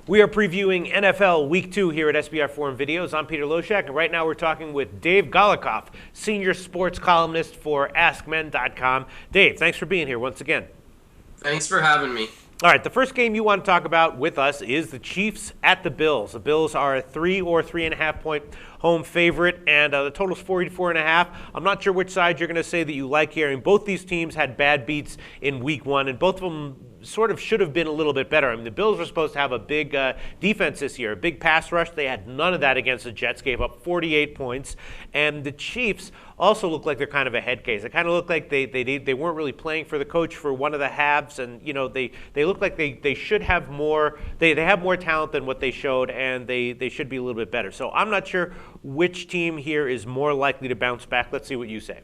We are previewing NFL Week 2 here at SBR Forum Videos. I'm Peter Loshak, and right now we're talking with Dave Golokhov, senior sports columnist for AskMen.com. Dave, thanks for being here once again. Thanks for having me. All right, the first game you want to talk about with us is the Chiefs at the Bills. The Bills are a 3 or 3.5 point home favorite, and the total's 44.5. I'm not sure which side you're going to say that you like here. I mean, both these teams had bad beats in Week 1, and both of them sort of should have been a little bit better. I mean, the Bills were supposed to have a big defense this year, a big pass rush. They had none of that against the Jets, gave up 48 points. And the Chiefs also look like they're kind of a head case. They kind of look like they weren't really playing for the coach for one of the halves, and they look like they should have more. They have more talent than what they showed, and they should be a little bit better. So I'm not sure which team here is more likely to bounce back. Let's see what you say.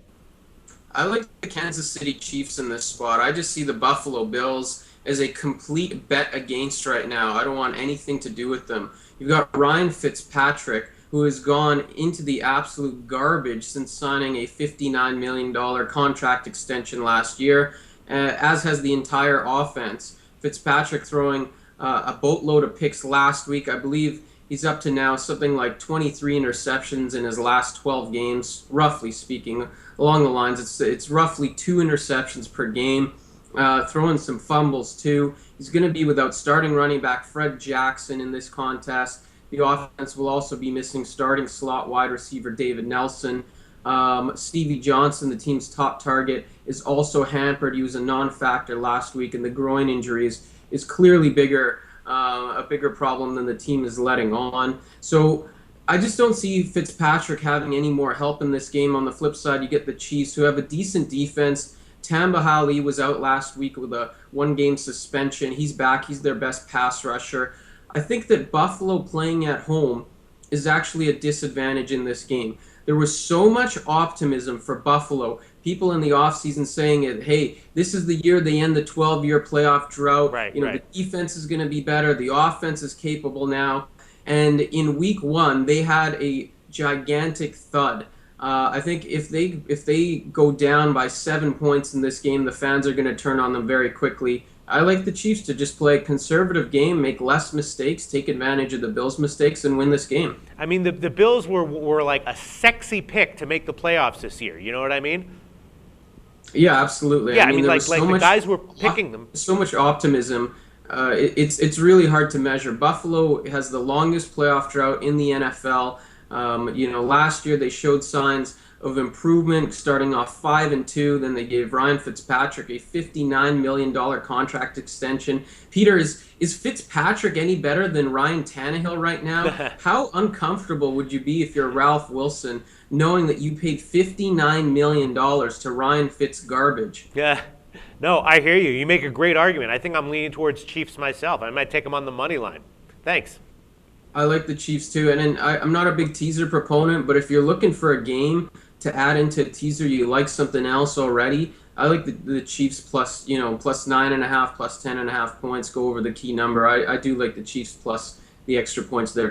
I like the Kansas City Chiefs in this spot. I just see the Buffalo Bills as a complete bet against right now. I don't want anything to do with them. You've got Ryan Fitzpatrick, who has gone into the absolute garbage since signing a $59 million contract extension last year, as has the entire offense. Fitzpatrick throwing a boatload of picks last week. I believe he's up to now something like 23 interceptions in his last 12 games, roughly speaking. Along the lines, it's roughly 2 interceptions per game. Throwing some fumbles too. He's going to be without starting running back Fred Jackson in this contest. The offense will also be missing starting slot wide receiver David Nelson. Stevie Johnson, the team's top target, is also hampered. He was a non-factor last week, and the groin injuries is clearly a bigger problem than the team is letting on. So I just don't see Fitzpatrick having any more help in this game. On the flip side, you get the Chiefs, who have a decent defense. Tamba Hali was out last week with a 1-game suspension. He's back. He's their best pass rusher. I think that Buffalo playing at home is actually a disadvantage in this game. There was so much optimism for Buffalo. People in the offseason saying, hey, this is the year they end the 12-year playoff drought. Right. The defense is going to be better. The offense is capable now. And in Week 1, they had a gigantic thud. I think if they go down by 7 points in this game, the fans are going to turn on them very quickly. I like the Chiefs to just play a conservative game, make less mistakes, take advantage of the Bills' mistakes, and win this game. I mean, the Bills were like a sexy pick to make the playoffs this year. You know what I mean? Yeah, absolutely. Yeah, I mean like the guys were picking them. So much optimism. It's really hard to measure. Buffalo has the longest playoff drought in the NFL. Last year they showed signs of improvement, starting off 5-2. Then they gave Ryan Fitzpatrick a $59 million contract extension. Peter, is Fitzpatrick any better than Ryan Tannehill right now? How uncomfortable would you be if you're Ralph Wilson, knowing that you paid $59 million to Ryan Fitz garbage? Yeah. No, I hear you. You make a great argument. I think I'm leaning towards Chiefs myself. I might take them on the money line. Thanks. I like the Chiefs too, and then I'm not a big teaser proponent, but if you're looking for a game to add into a teaser, you like something else already, I like the Chiefs plus 9.5, plus 10.5 points, go over the key number. I do like the Chiefs plus the extra points there